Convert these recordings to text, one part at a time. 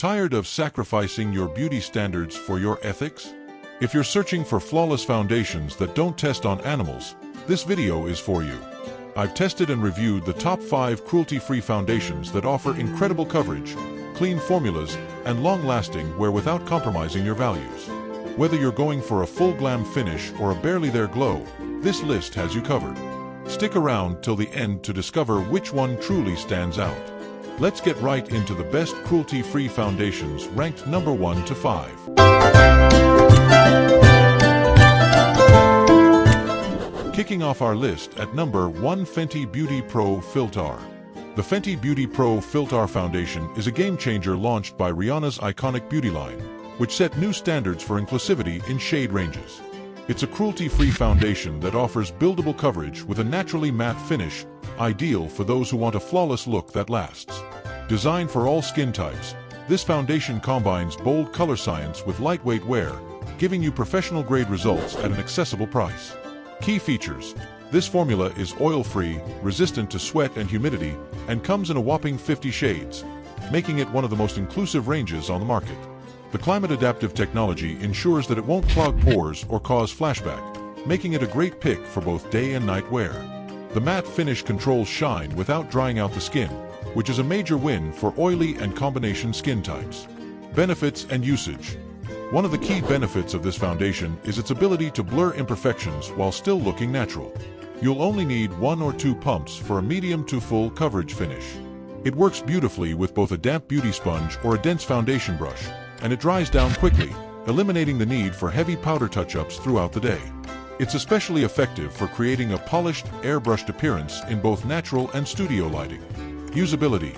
Tired of sacrificing your beauty standards for your ethics? If you're searching for flawless foundations that don't test on animals, this video is for you. I've tested and reviewed the top 5 cruelty-free foundations that offer incredible coverage, clean formulas, and long-lasting wear without compromising your values. Whether you're going for a full glam finish or a barely there glow, this list has you covered. Stick around till the end to discover which one truly stands out. Let's get right into the best cruelty-free foundations ranked number 1 to 5. Kicking off our list at number 1, Fenty Beauty Pro Filt'r. The Fenty Beauty Pro Filt'r foundation is a game-changer launched by Rihanna's iconic beauty line, which set new standards for inclusivity in shade ranges. It's a cruelty-free foundation that offers buildable coverage with a naturally matte finish, ideal for those who want a flawless look that lasts. Designed for all skin types, this foundation combines bold color science with lightweight wear, giving you professional-grade results at an accessible price. Key features: this formula is oil-free, resistant to sweat and humidity, and comes in a whopping 50 shades, making it one of the most inclusive ranges on the market. The climate-adaptive technology ensures that it won't clog pores or cause flashback, making it a great pick for both day and night wear. The matte finish controls shine without drying out the skin, which is a major win for oily and combination skin types. Benefits and usage. One of the key benefits of this foundation is its ability to blur imperfections while still looking natural. You'll only need 1 or 2 pumps for a medium to full coverage finish. It works beautifully with both a damp beauty sponge or a dense foundation brush, and it dries down quickly, eliminating the need for heavy powder touch-ups throughout the day. It's especially effective for creating a polished, airbrushed appearance in both natural and studio lighting. Usability.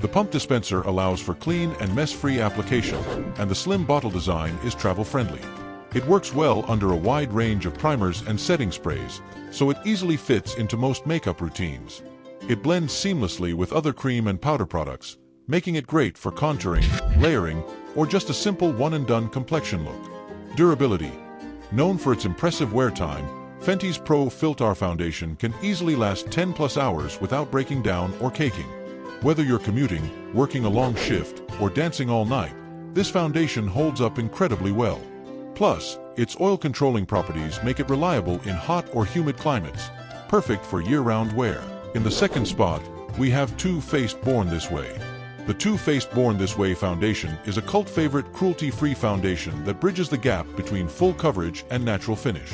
The pump dispenser allows for clean and mess-free application, and the slim bottle design is travel-friendly. It works well under a wide range of primers and setting sprays, so it easily fits into most makeup routines. It blends seamlessly with other cream and powder products, making it great for contouring, layering, or just a simple one-and-done complexion look. Durability. Known for its impressive wear time, Fenty's Pro Filt'r foundation can easily last 10+ hours without breaking down or caking. Whether you're commuting, working a long shift, or dancing all night, this foundation holds up incredibly well. Plus, its oil-controlling properties make it reliable in hot or humid climates, perfect for year-round wear. In the second spot, we have Too Faced Born This Way. The Too Faced Born This Way foundation is a cult favorite cruelty-free foundation that bridges the gap between full coverage and natural finish.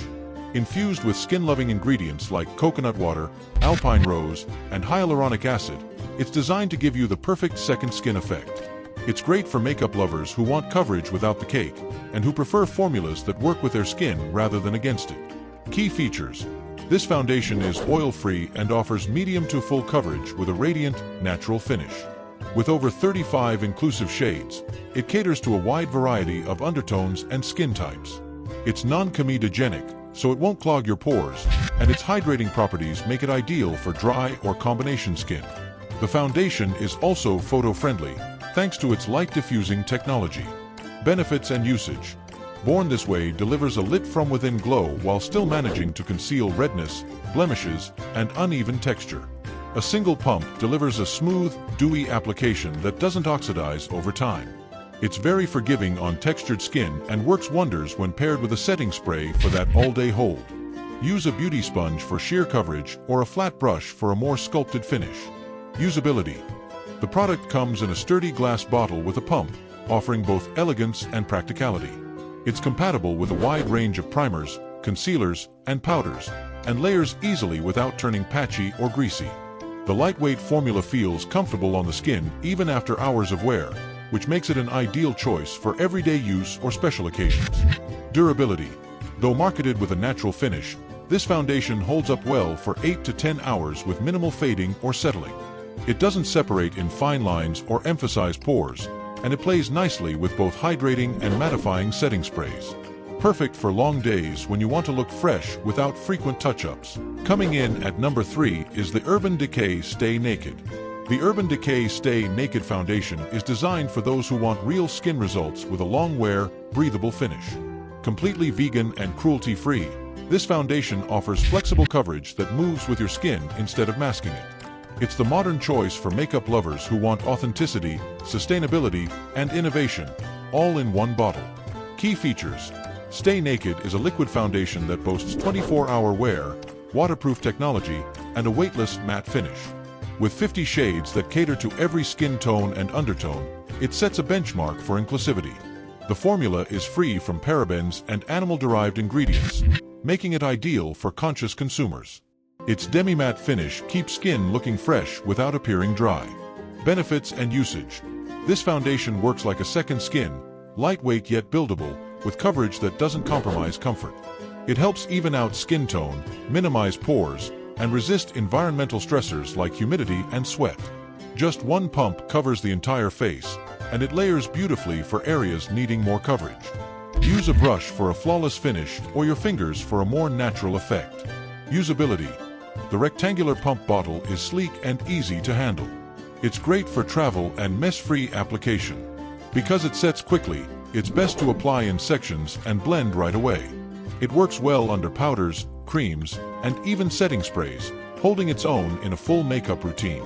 Infused with skin-loving ingredients like coconut water, alpine rose, and hyaluronic acid, it's designed to give you the perfect second skin effect. It's great for makeup lovers who want coverage without the cake, and who prefer formulas that work with their skin rather than against it. Key features. This foundation is oil-free and offers medium to full coverage with a radiant, natural finish. With over 35 inclusive shades, it caters to a wide variety of undertones and skin types. It's non-comedogenic, so it won't clog your pores, and its hydrating properties make it ideal for dry or combination skin. The foundation is also photo-friendly, thanks to its light-diffusing technology. Benefits and usage. Born This Way delivers a lit-from-within glow while still managing to conceal redness, blemishes, and uneven texture. A single pump delivers a smooth, dewy application that doesn't oxidize over time. It's very forgiving on textured skin and works wonders when paired with a setting spray for that all-day hold. Use a beauty sponge for sheer coverage or a flat brush for a more sculpted finish. Usability. The product comes in a sturdy glass bottle with a pump, offering both elegance and practicality. It's compatible with a wide range of primers, concealers, and powders, and layers easily without turning patchy or greasy. The lightweight formula feels comfortable on the skin even after hours of wear, which makes it an ideal choice for everyday use or special occasions. Durability. Though marketed with a natural finish, this foundation holds up well for 8 to 10 hours with minimal fading or settling. It doesn't separate in fine lines or emphasize pores, and it plays nicely with both hydrating and mattifying setting sprays. Perfect for long days when you want to look fresh without frequent touch-ups. Coming in at number 3 is the Urban Decay Stay Naked. The Urban Decay Stay Naked foundation is designed for those who want real skin results with a long-wear, breathable finish. Completely vegan and cruelty-free, this foundation offers flexible coverage that moves with your skin instead of masking it. It's the modern choice for makeup lovers who want authenticity, sustainability, and innovation, all in one bottle. Key features. Stay Naked is a liquid foundation that boasts 24-hour wear, waterproof technology, and a weightless matte finish. With 50 shades that cater to every skin tone and undertone, it sets a benchmark for inclusivity. The formula is free from parabens and animal-derived ingredients, making it ideal for conscious consumers. Its demi-matte finish keeps skin looking fresh without appearing dry. Benefits and usage. This foundation works like a second skin, lightweight yet buildable, with coverage that doesn't compromise comfort. It helps even out skin tone, minimize pores, and resist environmental stressors like humidity and sweat. Just one pump covers the entire face, and it layers beautifully for areas needing more coverage. Use a brush for a flawless finish or your fingers for a more natural effect. Usability. The rectangular pump bottle is sleek and easy to handle. It's great for travel and mess-free application. Because it sets quickly, it's best to apply in sections and blend right away. It works well under powders, creams, and even setting sprays, holding its own in a full makeup routine.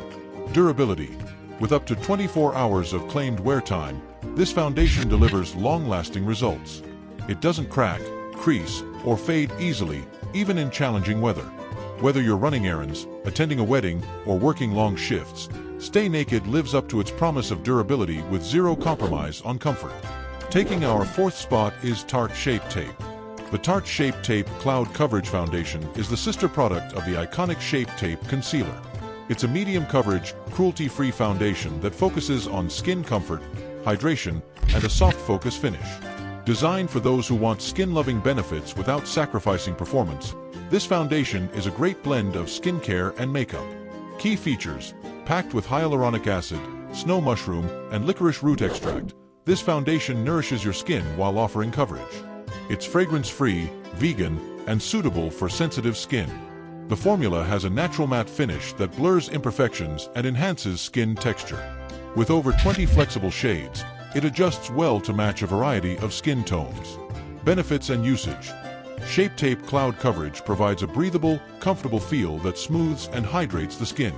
Durability. With up to 24 hours of claimed wear time, this foundation delivers long-lasting results. It doesn't crack, crease, or fade easily, even in challenging weather. Whether you're running errands, attending a wedding, or working long shifts, Stay Naked lives up to its promise of durability with zero compromise on comfort. Taking our fourth spot is Tarte Shape Tape. The Tarte Shape Tape Cloud Coverage Foundation is the sister product of the iconic Shape Tape Concealer. It's a medium coverage, cruelty-free foundation that focuses on skin comfort, hydration, and a soft focus finish. Designed for those who want skin-loving benefits without sacrificing performance, this foundation is a great blend of skincare and makeup. Key features. Packed with hyaluronic acid, snow mushroom, and licorice root extract, this foundation nourishes your skin while offering coverage. It's fragrance-free, vegan, and suitable for sensitive skin. The formula has a natural matte finish that blurs imperfections and enhances skin texture. With over 20 flexible shades, it adjusts well to match a variety of skin tones. Benefits and usage. Shape Tape Cloud Coverage provides a breathable, comfortable feel that smooths and hydrates the skin.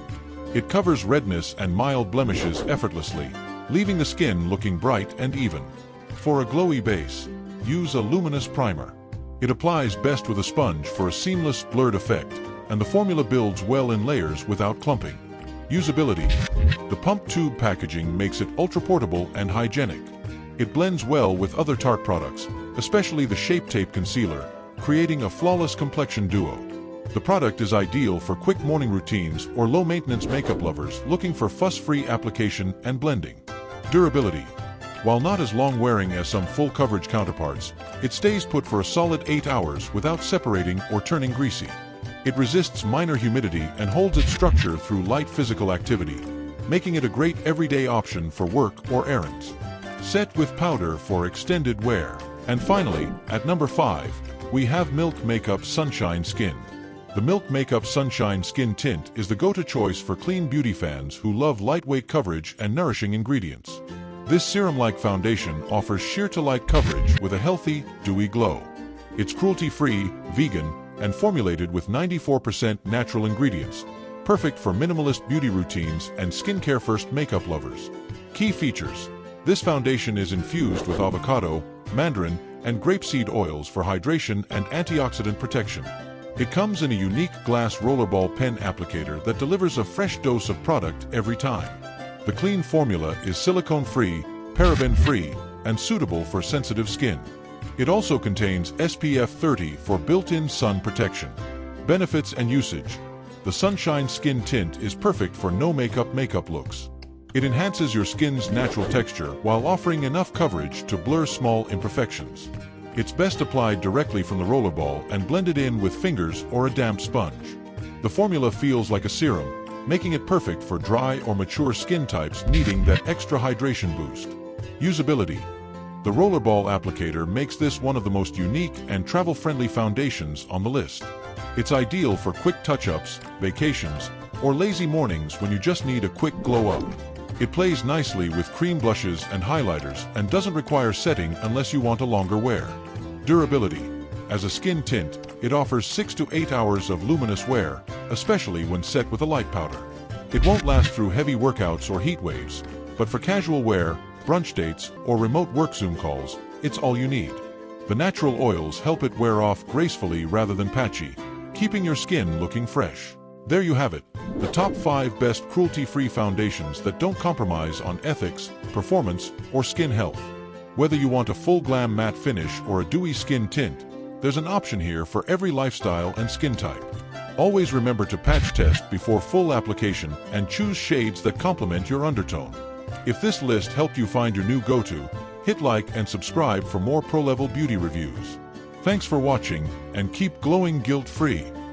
It covers redness and mild blemishes effortlessly, leaving the skin looking bright and even. For a glowy base, use a luminous primer. It applies best with a sponge for a seamless, blurred effect, and the formula builds well in layers without clumping. Usability. The pump tube packaging makes it ultra-portable and hygienic. It blends well with other Tarte products, especially the Shape Tape Concealer, creating a flawless complexion duo. The product is ideal for quick morning routines or low-maintenance makeup lovers looking for fuss-free application and blending. Durability. While not as long-wearing as some full-coverage counterparts, it stays put for a solid 8 hours without separating or turning greasy. It resists minor humidity and holds its structure through light physical activity, making it a great everyday option for work or errands. Set with powder for extended wear. And finally, at number 5, we have Milk Makeup Sunshine Skin. The Milk Makeup Sunshine Skin Tint is the go-to choice for clean beauty fans who love lightweight coverage and nourishing ingredients. This serum-like foundation offers sheer-to-light coverage with a healthy, dewy glow. It's cruelty-free, vegan, and formulated with 94% natural ingredients, perfect for minimalist beauty routines and skincare-first makeup lovers. Key features. This foundation is infused with avocado, mandarin, and grapeseed oils for hydration and antioxidant protection. It comes in a unique glass rollerball pen applicator that delivers a fresh dose of product every time. The clean formula is silicone-free, paraben-free, and suitable for sensitive skin. It also contains SPF 30 for built-in sun protection. Benefits and usage. The Sunshine Skin Tint is perfect for no-makeup makeup looks. It enhances your skin's natural texture while offering enough coverage to blur small imperfections. It's best applied directly from the rollerball and blended in with fingers or a damp sponge. The formula feels like a serum, making it perfect for dry or mature skin types needing that extra hydration boost. Usability. The rollerball applicator makes this one of the most unique and travel-friendly foundations on the list. It's ideal for quick touch-ups, vacations, or lazy mornings when you just need a quick glow-up. It plays nicely with cream blushes and highlighters and doesn't require setting unless you want a longer wear. Durability. As a skin tint, it offers 6 to 8 hours of luminous wear, especially when set with a light powder. It won't last through heavy workouts or heat waves, but for casual wear, brunch dates, or remote work Zoom calls, it's all you need. The natural oils help it wear off gracefully rather than patchy, keeping your skin looking fresh. There you have it, the top 5 best cruelty-free foundations that don't compromise on ethics, performance, or skin health. Whether you want a full glam matte finish or a dewy skin tint, there's an option here for every lifestyle and skin type. Always remember to patch test before full application and choose shades that complement your undertone. If this list helped you find your new go-to, hit like and subscribe for more pro-level beauty reviews. Thanks for watching, and keep glowing guilt-free.